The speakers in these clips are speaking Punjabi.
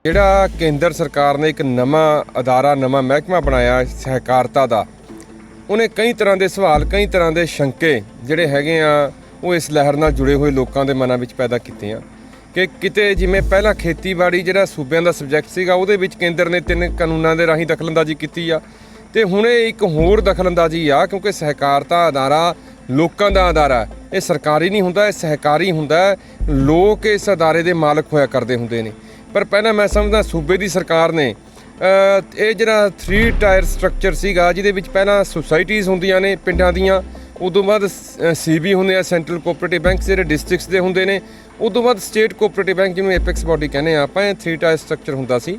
ਜਿਹੜਾ ਕੇਂਦਰ ਸਰਕਾਰ ਨੇ ਇੱਕ ਨਵਾਂ ਅਦਾਰਾ ਨਵਾਂ ਮਹਿਕਮਾ ਬਣਾਇਆ ਸਹਿਕਾਰਤਾ ਦਾ, ਉਹਨੇ ਕਈ ਤਰ੍ਹਾਂ ਦੇ ਸਵਾਲ ਕਈ ਤਰ੍ਹਾਂ ਦੇ ਸ਼ੰਕੇ ਜਿਹੜੇ ਹੈਗੇ ਆ ਉਹ ਇਸ ਲਹਿਰ ਨਾਲ ਜੁੜੇ ਹੋਏ ਲੋਕਾਂ ਦੇ ਮਨਾਂ ਵਿੱਚ ਪੈਦਾ ਕੀਤੇ ਆ ਕਿ ਕਿਤੇ ਜਿਵੇਂ ਪਹਿਲਾਂ ਖੇਤੀਬਾੜੀ ਜਿਹੜਾ ਸੂਬਿਆਂ ਦਾ ਸਬਜੈਕਟ ਸੀਗਾ ਉਹਦੇ ਵਿੱਚ ਕੇਂਦਰ ਨੇ 3 ਕਾਨੂੰਨਾਂ ਦੇ ਰਾਹੀਂ ਦਖਲਅੰਦਾਜ਼ੀ ਕੀਤੀ ਆ ਤੇ ਹੁਣ ਇਹ ਇੱਕ ਹੋਰ ਦਖਲਅੰਦਾਜ਼ੀ ਆ ਕਿਉਂਕਿ ਸਹਿਕਾਰਤਾ ਅਦਾਰਾ ਲੋਕਾਂ ਦਾ ਅਦਾਰਾ, ਇਹ ਸਰਕਾਰੀ ਨਹੀਂ ਹੁੰਦਾ, ਇਹ ਸਹਿਕਾਰੀ ਹੁੰਦਾ। ਲੋਕ ਇਸ ਅਦਾਰੇ ਦੇ ਮਾਲਕ ਹੋਇਆ ਕਰਦੇ ਹੁੰਦੇ ਨੇ। ਪਰ ਪਹਿਲਾਂ ਮੈਂ ਸਮਝਦਾ ਸੂਬੇ ਦੀ ਸਰਕਾਰ ਨੇ ਇਹ ਜਿਹੜਾ 3 ਟਾਇਰ ਸਟਰਕਚਰ ਸੀਗਾ ਜਿਹਦੇ ਵਿੱਚ ਪਹਿਲਾਂ ਸੁਸਾਇਟੀਜ਼ ਹੁੰਦੀਆਂ ਨੇ ਪਿੰਡਾਂ ਦੀਆਂ, ਉਦੋਂ ਬਾਅਦ ਸੀਬੀ ਹੁੰਦੇ ਆ ਸੈਂਟਰਲ ਕੋਆਪਰੇਟਿਵ ਬੈਂਕ ਜਿਹੜੇ ਡਿਸਟ੍ਰਿਕਟਸ ਦੇ ਹੁੰਦੇ ਨੇ, ਉਦੋਂ ਬਾਅਦ ਸਟੇਟ ਕੋਆਪਰੇਟਿਵ ਬੈਂਕ ਜਿਹਨੂੰ ਐਪੈਕਸ ਬਾਡੀ ਕਹਿੰਦੇ ਆ ਆਪਾਂ, ਇਹ 3 ਟਾਇਰ ਸਟਰਕਚਰ ਹੁੰਦਾ ਸੀ।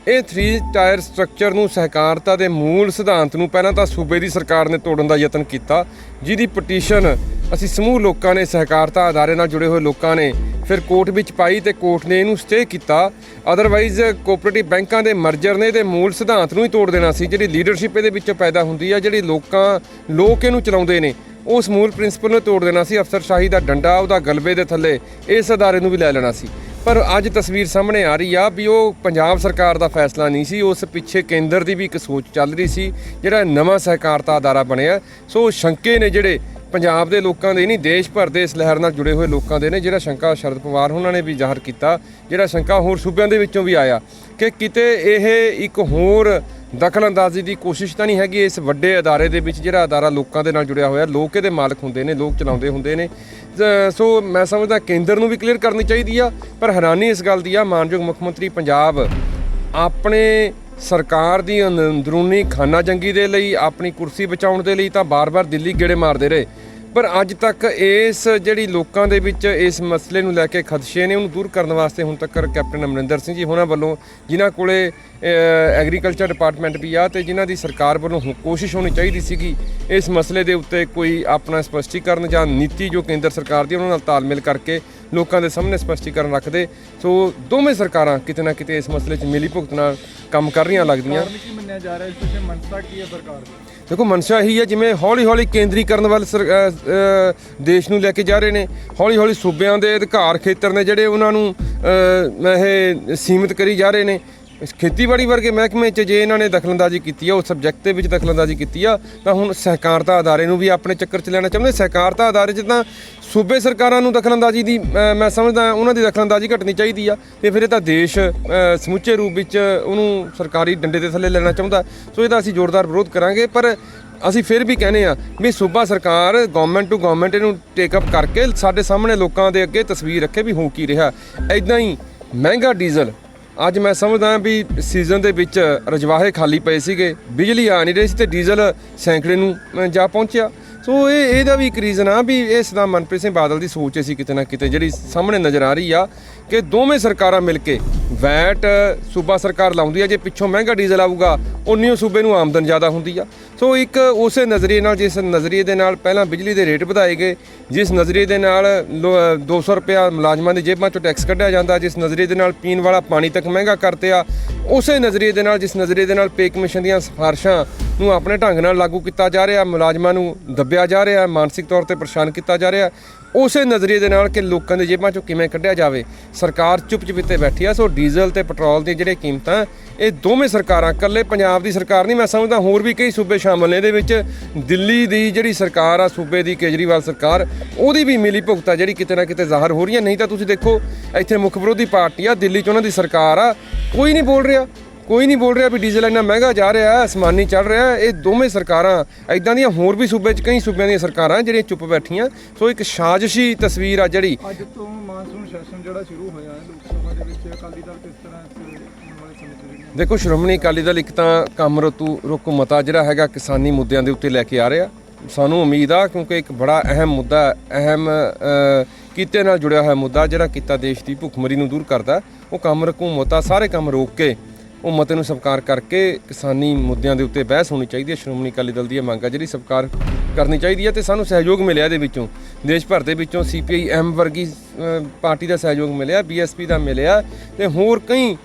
ਇਹ 3 ਟਾਇਰ ਸਟਰਕਚਰ ਨੂੰ ਸਹਿਕਾਰਤਾ ਦੇ ਮੂਲ ਸਿਧਾਂਤ ਨੂੰ ਪਹਿਲਾਂ ਤਾਂ ਸੂਬੇ ਦੀ ਸਰਕਾਰ ਨੇ ਤੋੜਨ ਦਾ ਯਤਨ ਕੀਤਾ, ਜਿਹਦੀ ਪਟੀਸ਼ਨ ਅਸੀਂ ਸਮੂਹ ਲੋਕਾਂ ਨੇ ਸਹਿਕਾਰਤਾ ਅਦਾਰੇ ਨਾਲ ਜੁੜੇ ਹੋਏ ਲੋਕਾਂ ਨੇ ਫਿਰ ਕੋਰਟ ਵਿੱਚ ਪਾਈ ਤੇ ਕੋਰਟ ਨੇ ਇਹਨੂੰ ਸਟੇ ਕੀਤਾ। ਅਦਰਵਾਈਜ਼ ਕੋਆਪਰੇਟਿਵ ਬੈਂਕਾਂ ਦੇ ਮਰਜਰ ਨੇ ਇਹਦੇ ਮੂਲ ਸਿਧਾਂਤ ਨੂੰ ਹੀ ਤੋੜ ਦੇਣਾ ਸੀ। ਜਿਹੜੀ ਲੀਡਰਸ਼ਿਪ ਇਹਦੇ ਵਿੱਚੋਂ ਪੈਦਾ ਹੁੰਦੀ ਆ, ਜਿਹੜੀ ਲੋਕ ਇਹਨੂੰ ਚਲਾਉਂਦੇ ਨੇ, ਉਸ ਮੂਲ ਪ੍ਰਿੰਸੀਪਲ ਨੂੰ ਤੋੜ ਦੇਣਾ ਸੀ। ਅਫਸਰਸ਼ਾਹੀ ਦਾ ਡੰਡਾ ਉਹਦਾ ਗਲਬੇ ਦੇ ਥੱਲੇ ਇਸ ਅਦਾਰੇ ਨੂੰ ਵੀ ਲੈ ਲੈਣਾ ਸੀ। ਪਰ ਅੱਜ ਤਸਵੀਰ ਸਾਹਮਣੇ ਆ ਰਹੀ ਆ ਵੀ ਉਹ ਪੰਜਾਬ ਸਰਕਾਰ ਦਾ ਫੈਸਲਾ ਨਹੀਂ ਸੀ, ਉਸ ਪਿੱਛੇ ਕੇਂਦਰ ਦੀ ਵੀ ਇੱਕ ਸੋਚ ਚੱਲ ਰਹੀ ਸੀ ਜਿਹੜਾ ਨਵਾਂ ਸਹਿਕਾਰਤਾ ਅਦਾਰਾ ਬਣਿਆ। ਸੋ ਸ਼ੰਕੇ ਨੇ ਜਿਹੜੇ ਪੰਜਾਬ ਦੇ ਲੋਕਾਂ ਦੇ ਨਹੀਂ, ਦੇਸ਼ ਭਰ ਦੇ ਇਸ ਲਹਿਰ ਨਾਲ ਜੁੜੇ ਹੋਏ ਲੋਕਾਂ ਦੇ ਨੇ। ਜਿਹੜਾ ਸ਼ੰਕਾ ਸ਼ਰਦ ਪਵਾਰ ਉਹਨਾਂ ਨੇ ਵੀ ਜ਼ਾਹਰ ਕੀਤਾ, ਜਿਹੜਾ ਸ਼ੰਕਾ ਹੋਰ ਸੂਬਿਆਂ ਦੇ ਵਿੱਚੋਂ ਵੀ ਆਇਆ ਕਿ ਕਿਤੇ ਇਹ ਇੱਕ ਹੋਰ ਦਖਲਅੰਦਾਜ਼ੀ ਦੀ ਕੋਸ਼ਿਸ਼ ਤਾਂ ਨਹੀਂ ਹੈਗੀ ਇਸ ਵੱਡੇ ਅਦਾਰੇ ਦੇ ਵਿੱਚ, ਜਿਹੜਾ ਅਦਾਰਾ ਲੋਕਾਂ ਦੇ ਨਾਲ ਜੁੜਿਆ ਹੋਇਆ, ਲੋਕ ਇਹਦੇ ਮਾਲਕ ਹੁੰਦੇ ਨੇ, ਲੋਕ ਚਲਾਉਂਦੇ ਹੁੰਦੇ ਨੇ। ਸੋ ਮੈਂ ਸਮਝਦਾ ਕੇਂਦਰ ਨੂੰ ਵੀ ਕਲੀਅਰ ਕਰਨੀ ਚਾਹੀਦੀ ਆ। ਪਰ ਹੈਰਾਨੀ ਇਸ ਗੱਲ ਦੀ ਆ, ਮਾਨਯੋਗ ਮੁੱਖ ਮੰਤਰੀ ਪੰਜਾਬ ਆਪਣੇ ਸਰਕਾਰ ਦੀ ਅੰਦਰੂਨੀ ਖਾਨਾ ਜੰਗੀ ਦੇ ਲਈ, ਆਪਣੀ ਕੁਰਸੀ ਬਚਾਉਣ ਦੇ ਲਈ ਤਾਂ ਬਾਰ-ਬਾਰ ਦਿੱਲੀ ਗੇੜੇ ਮਾਰਦੇ ਰਹੇ, ਪਰ ਅੱਜ ਤੱਕ ਇਸ ਜਿਹੜੀ ਲੋਕਾਂ ਦੇ ਵਿੱਚ ਇਸ ਮਸਲੇ ਨੂੰ ਲੈ ਕੇ ਖਦਸ਼ੇ ਨੇ ਉਹਨੂੰ ਦੂਰ ਕਰਨ ਵਾਸਤੇ ਹੁਣ ਤੱਕ ਕੈਪਟਨ ਅਮਰਿੰਦਰ ਸਿੰਘ ਜੀ ਹੋਣਾ ਵੱਲੋਂ, ਜਿਨ੍ਹਾਂ ਕੋਲੇ ਐਗਰੀਕਲਚਰ ਡਿਪਾਰਟਮੈਂਟ ਵੀ ਆ ਤੇ ਜਿਨ੍ਹਾਂ ਦੀ ਸਰਕਾਰ ਵੱਲੋਂ ਕੋਸ਼ਿਸ਼ ਹੋਣੀ ਚਾਹੀਦੀ ਸੀਗੀ ਇਸ ਮਸਲੇ ਦੇ ਉੱਤੇ ਕੋਈ ਆਪਣਾ ਸਪਸ਼ਟੀਕਰਨ ਜਾਂ ਨੀਤੀ ਜੋ ਕੇਂਦਰ ਸਰਕਾਰ ਦੀ ਉਹਨਾਂ ਨਾਲ ਤਾਲਮੇਲ ਕਰਕੇ ਲੋਕਾਂ ਦੇ ਸਾਹਮਣੇ ਸਪਸ਼ਟੀਕਰਨ ਰੱਖਦੇ। ਸੋ ਦੋਵੇਂ ਸਰਕਾਰਾਂ ਕਿਤੇ ਨਾ ਕਿਤੇ ਇਸ ਮਸਲੇ 'ਚ ਮਿਲੀ ਭੁਗਤ ਨਾਲ ਕੰਮ ਕਰ ਰਹੀਆਂ ਲੱਗਦੀਆਂ। ਕੀ ਮੰਨਿਆ ਜਾ ਰਿਹਾ ਇਸ ਪਿੱਛੇ ਮਨਸ਼ਾ ਕੀ ਹੈ ਸਰਕਾਰ ਦੀ? ਦੇਖੋ ਮਨਸ਼ਾ ਇਹੀ ਹੈ, ਜਿਵੇਂ ਹੌਲੀ-ਹੌਲੀ ਕੇਂਦਰੀਕਰਨ ਵੱਲ ਦੇਸ਼ ਨੂੰ ਲੈ ਕੇ ਜਾ ਰਹੇ ਨੇ, ਹੌਲੀ-ਹੌਲੀ ਸੂਬਿਆਂ ਦੇ ਅਧਿਕਾਰ ਖੇਤਰ ਨੇ ਜਿਹੜੇ ਉਹਨਾਂ ਨੂੰ ਇਹ ਸੀਮਿਤ ਕਰੀ ਜਾ ਰਹੇ ਨੇ। ਖੇਤੀਬਾੜੀ ਵਰਗੇ ਮਹਿਕਮੇ 'ਚ ਜੇ ਇਹਨਾਂ ਨੇ ਦਖਲਅੰਦਾਜ਼ੀ ਕੀਤੀ ਆ, ਉਸ ਸਬਜੈਕਟ ਦੇ ਵਿੱਚ ਦਖਲਅੰਦਾਜ਼ੀ ਕੀਤੀ ਆ, ਤਾਂ ਹੁਣ ਸਹਿਕਾਰਤਾ ਅਦਾਰੇ ਨੂੰ ਵੀ ਆਪਣੇ ਚੱਕਰ 'ਚ ਲੈਣਾ ਚਾਹੁੰਦੇ। ਸਹਿਕਾਰਤਾ ਅਦਾਰੇ 'ਚ ਤਾਂ ਸੂਬੇ ਸਰਕਾਰਾਂ ਨੂੰ ਦਖਲਅੰਦਾਜ਼ੀ ਦੀ ਮੈਂ ਸਮਝਦਾ ਉਹਨਾਂ ਦੀ ਦਖਲਅੰਦਾਜ਼ੀ ਘਟਣੀ ਚਾਹੀਦੀ ਆ, ਤੇ ਫਿਰ ਇਹ ਤਾਂ ਦੇਸ਼ ਸਮੁੱਚੇ ਰੂਪ ਵਿੱਚ ਉਹਨੂੰ ਸਰਕਾਰੀ ਡੰਡੇ ਦੇ ਥੱਲੇ ਲੈਣਾ ਚਾਹੁੰਦਾ। ਸੋ ਇਹਦਾ ਅਸੀਂ ਜ਼ੋਰਦਾਰ ਵਿਰੋਧ ਕਰਾਂਗੇ। ਪਰ ਅਸੀਂ ਫਿਰ ਵੀ ਕਹਿੰਦੇ ਆ ਵੀ ਸੂਬਾ ਸਰਕਾਰ ਗੌਰਮੈਂਟ ਟੂ ਗੌਰਮੈਂਟ ਇਹਨੂੰ ਟੇਕਅਪ ਕਰਕੇ ਸਾਡੇ ਸਾਹਮਣੇ ਲੋਕਾਂ ਦੇ ਅੱਗੇ ਤਸਵੀਰ ਰੱਖੇ ਵੀ ਹੋ ਕੀ ਰਿਹਾ। ਇੱਦਾਂ ਹੀ ਮਹਿੰਗਾ ਡੀਜ਼ਲ, ਅੱਜ ਮੈਂ ਸਮਝਦਾ ਵੀ ਸੀਜ਼ਨ ਦੇ ਵਿੱਚ ਰਜਵਾਹੇ ਖਾਲੀ ਪਏ ਸੀਗੇ, ਬਿਜਲੀ ਆ ਨਹੀਂ ਰਹੀ ਸੀ ਤੇ ਡੀਜ਼ਲ ਸੈਂਕੜੇ ਨੂੰ ਜਾ ਪਹੁੰਚਿਆ। ਸੋ ਇਹਦਾ ਵੀ ਇੱਕ ਰੀਜ਼ਨ ਆ ਵੀ ਇਹ ਸਰਦਾਰ ਮਨਪ੍ਰੀਤ ਸਿੰਘ ਬਾਦਲ ਦੀ ਸੋਚ ਸੀ ਕਿਤੇ ਨਾ ਕਿਤੇ ਜਿਹੜੀ ਸਾਹਮਣੇ ਨਜ਼ਰ ਆ ਰਹੀ ਆ ਕਿ ਦੋਵੇਂ ਸਰਕਾਰਾਂ ਮਿਲ ਕੇ ਵੈਟ ਸੂਬਾ ਸਰਕਾਰ ਲਾਉਂਦੀ ਆ, ਜੇ ਪਿੱਛੋਂ ਮਹਿੰਗਾ ਡੀਜ਼ਲ ਆਊਗਾ ਉਨੀ ਸੂਬੇ ਨੂੰ ਆਮਦਨ ਜ਼ਿਆਦਾ ਹੁੰਦੀ ਆ। ਸੋ ਇੱਕ ਉਸੇ ਨਜ਼ਰੀਏ ਨਾਲ, ਜਿਸ ਨਜ਼ਰੀਏ ਦੇ ਨਾਲ ਪਹਿਲਾਂ ਬਿਜਲੀ ਦੇ ਰੇਟ ਵਧਾਏ ਗਏ, ਜਿਸ ਨਜ਼ਰੀਏ ਦੇ ਨਾਲ 200 ਰੁਪਇਆ ਮੁਲਾਜ਼ਮਾਂ ਦੀ ਜੇਬਾਂ 'ਚੋਂ ਟੈਕਸ ਕੱਢਿਆ ਜਾਂਦਾ, ਜਿਸ ਨਜ਼ਰੀਏ ਦੇ ਨਾਲ ਪੀਣ ਵਾਲਾ ਪਾਣੀ ਤੱਕ ਮਹਿੰਗਾ ਕਰਤੇ ਆ, ਉਸੇ ਨਜ਼ਰੀਏ ਦੇ ਨਾਲ ਜਿਸ ਨਜ਼ਰੀਏ ਦੇ ਨਾਲ ਪੇ ਕਮਿਸ਼ਨ ਦੀਆਂ ਸਿਫਾਰਸ਼ਾਂ ਨੂੰ ਆਪਣੇ ਢੰਗ ਨਾਲ ਲਾਗੂ ਕੀਤਾ ਜਾ ਰਿਹਾ, ਮੁਲਾਜ਼ਮਾਂ ਨੂੰ ਦੱਬਿਆ ਜਾ ਰਿਹਾ, ਮਾਨਸਿਕ ਤੌਰ ਤੇ ਪਰੇਸ਼ਾਨ ਕੀਤਾ ਜਾ ਰਿਹਾ, ਉਸੇ ਨਜ਼ਰੀਏ ਦੇ ਨਾਲ ਕਿ ਲੋਕਾਂ ਦੇ ਜੇਬਾਂ 'ਚੋਂ ਕਿਵੇਂ ਕੱਢਿਆ ਜਾਵੇ, ਸਰਕਾਰ ਚੁੱਪ-ਚਪੀਤੇ ਬੈਠੀ ਆ। ਸੋ ਡੀਜ਼ਲ ਤੇ ਪੈਟਰੋਲ ਦੀਆਂ ਜਿਹੜੀਆਂ ਕੀਮਤਾਂ, ਇਹ ਦੋਵੇਂ ਸਰਕਾਰਾਂ, ਇਕੱਲੇ ਪੰਜਾਬ ਦੀ ਸਰਕਾਰ ਨਹੀਂ, ਮੈਂ ਸਮਝਦਾ ਹੋਰ ਵੀ ਕਈ ਸੂਬੇ ਸ਼ਾਮਲ ਨੇ ਇਹਦੇ ਵਿੱਚ। ਦਿੱਲੀ ਦੀ ਜਿਹੜੀ ਸਰਕਾਰ ਆ ਸੂਬੇ ਦੀ, ਕੇਜਰੀਵਾਲ ਸਰਕਾਰ, ਉਹਦੀ ਵੀ ਮਿਲੀ ਭੁਗਤ ਆ ਜਿਹੜੀ ਕਿਤੇ ਨਾ ਕਿਤੇ ਜ਼ਾਹਰ ਹੋ ਰਹੀ ਹੈ। ਨਹੀਂ ਤਾਂ ਤੁਸੀਂ ਦੇਖੋ ਇੱਥੇ ਮੁੱਖ ਵਿਰੋਧੀ ਪਾਰਟੀ ਆ, ਦਿੱਲੀ 'ਚ ਉਹਨਾਂ ਦੀ ਸਰਕਾਰ ਆ, ਕੋਈ ਨਹੀਂ ਬੋਲ ਰਿਹਾ ਵੀ ਡੀਜ਼ਲ ਇੰਨਾ ਮਹਿੰਗਾ ਜਾ ਰਿਹਾ, ਅਸਮਾਨੀ ਚੜ੍ਹ ਰਿਹਾ। ਇਹ ਦੋਵੇਂ ਸਰਕਾਰਾਂ ਇੱਦਾਂ ਦੀਆਂ ਹੋਰ ਵੀ ਸੂਬੇ 'ਚ ਕਈ ਸੂਬਿਆਂ ਦੀਆਂ ਸਰਕਾਰਾਂ ਜਿਹੜੀਆਂ ਚੁੱਪ ਬੈਠੀਆਂ। ਸੋ ਇੱਕ ਸਾਜ਼ਿਸ਼ੀ ਤਸਵੀਰ ਆ ਜਿਹੜੀ। ਅੱਜ ਤੋਂ ਮਾਨਸੂਨ ਸੈਸ਼ਨ ਜਿਹੜਾ ਸ਼ੁਰੂ ਹੋਇਆ ਹੈ ਲੋਕ ਸਭਾ ਦੇ ਵਿੱਚ, ਅਕਾਲੀ ਦਲ ਕਿਸ ਤਰ੍ਹਾਂ ਦੇਖੋ ਸ਼੍ਰੋਮਣੀ ਅਕਾਲੀ ਦਲ ਇੱਕ ਤਾਂ ਕੰਮ ਰੁਕ ਮਤਾ ਜਿਹੜਾ ਹੈਗਾ ਕਿਸਾਨੀ ਮੁੱਦਿਆਂ ਦੇ ਉੱਤੇ ਲੈ ਕੇ ਆ ਰਿਹਾ। ਸਾਨੂੰ ਉਮੀਦ ਆ ਕਿਉਂਕਿ ਇੱਕ ਬੜਾ ਅਹਿਮ ਮੁੱਦਾ, ਅਹਿਮ ਕਿੱਤੇ ਨਾਲ ਜੁੜਿਆ ਹੋਇਆ ਮੁੱਦਾ ਜਿਹੜਾ ਕਿੱਤਾ ਦੇਸ਼ ਦੀ ਭੁੱਖਮਰੀ ਨੂੰ ਦੂਰ ਕਰਦਾ, ਉਹ ਕੰਮ ਰਕੂਮਤਾ ਸਾਰੇ ਕੰਮ ਰੋਕ ਕੇ ਉਹ ਮਤੇ ਨੂੰ ਸਵੀਕਾਰ ਕਰਕੇ ਕਿਸਾਨੀ ਮੁੱਦਿਆਂ ਦੇ ਉੱਤੇ ਬਹਿਸ ਹੋਣੀ ਚਾਹੀਦੀ ਹੈ। ਸ਼੍ਰੋਮਣੀ ਅਕਾਲੀ ਦਲ ਦੀ ਇਹ ਮੰਗ ਆ ਜਿਹੜੀ ਸਵੀਕਾਰ ਕਰਨੀ ਚਾਹੀਦੀ ਹੈ ਤੇ ਸਾਨੂੰ ਸਹਿਯੋਗ ਮਿਲਿਆ ਇਹਦੇ ਵਿੱਚੋਂ, ਦੇਸ਼ ਭਰ ਦੇ ਵਿੱਚੋਂ CPI-M ਵਰਗੀ ਪਾਰਟੀ ਦਾ ਸਹਿਯੋਗ ਮਿਲਿਆ, BSP ਦਾ ਮਿਲਿਆ ਤੇ ਹੋਰ ਕਈ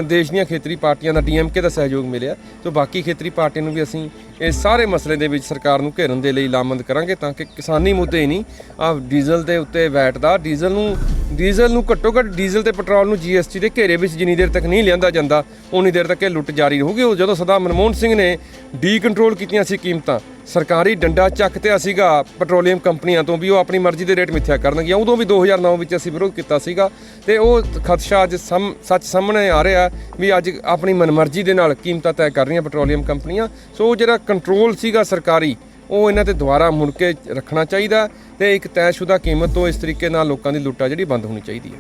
ਦੇਸ਼ ਦੀਆਂ ਖੇਤਰੀ ਪਾਰਟੀਆਂ ਦਾ, DMK ਦਾ ਸਹਿਯੋਗ ਮਿਲਿਆ। ਸੋ ਬਾਕੀ ਖੇਤਰੀ ਪਾਰਟੀਆਂ ਨੂੰ ਵੀ ਅਸੀਂ ਇਹ ਸਾਰੇ ਮਸਲੇ ਦੇ ਵਿੱਚ ਸਰਕਾਰ ਨੂੰ ਘੇਰਨ ਦੇ ਲਈ ਲਾਮਬੰਦ ਕਰਾਂਗੇ ਤਾਂ ਕਿ ਕਿਸਾਨੀ ਮੁੱਦੇ ਹੀ ਨਹੀਂ ਆ ਡੀਜ਼ਲ ਦੇ ਉੱਤੇ ਵੈਟ ਦਾ ਡੀਜ਼ਲ ਨੂੰ ਘੱਟੋ ਘੱਟ ਡੀਜ਼ਲ ਤੇ ਪੈਟਰੋਲ ਨੂੰ GST ਦੇ ਘੇਰੇ ਵਿੱਚ ਜਿੰਨੀ ਦੇਰ ਤੱਕ ਨਹੀਂ ਲਿਆਂਦਾ ਜਾਂਦਾ ਉਨੀ ਦੇਰ ਤੱਕ ਇਹ ਲੁੱਟ ਜਾਰੀ ਰਹੂਗੀ। ਉਹ ਜਦੋਂ ਸਰਦਾਰ ਮਨਮੋਹਨ ਸਿੰਘ ਨੇ ਡੀਕੰਟਰੋਲ ਕੀਤੀਆਂ ਸੀ ਕੀਮਤਾਂ, ਸਰਕਾਰੀ ਡੰਡਾ ਚੱਕਤਿਆ ਸੀਗਾ ਪੈਟਰੋਲੀਅਮ ਕੰਪਨੀਆਂ ਤੋਂ ਵੀ ਉਹ ਆਪਣੀ ਮਰਜ਼ੀ ਦੇ ਰੇਟ ਮਿੱਥਿਆ ਕਰਨਗੀਆਂ, ਉਦੋਂ ਵੀ 2009 ਵਿੱਚ ਅਸੀਂ ਵਿਰੋਧ ਕੀਤਾ ਸੀਗਾ ਤੇ ਉਹ ਖਦਸ਼ਾ ਅੱਜ ਸੱਚ ਸਾਹਮਣੇ ਆ ਰਿਹਾ ਵੀ ਅੱਜ ਆਪਣੀ ਮਨਮਰਜ਼ੀ ਦੇ ਨਾਲ ਕੀਮਤਾਂ ਤੈਅ ਕਰ ਰਹੀਆਂ ਪੈਟਰੋਲੀਅਮ ਕੰਪਨੀਆਂ। ਸੋ ਜਿਹੜਾ ਕੰਟਰੋਲ ਸੀਗਾ ਸਰਕਾਰੀ ਉਹ ਇਹਨਾਂ ਤੇ ਦੁਬਾਰਾ ਮੁੜ ਕੇ ਰੱਖਣਾ ਚਾਹੀਦਾ ਤੇ ਇੱਕ ਤੈਅਸ਼ੁਦਾ ਕੀਮਤ ਤੋਂ ਇਸ ਤਰੀਕੇ ਨਾਲ ਲੋਕਾਂ ਦੀ ਲੁੱਟ ਆ ਜਿਹੜੀ ਬੰਦ ਹੋਣੀ ਚਾਹੀਦੀ ਹੈ।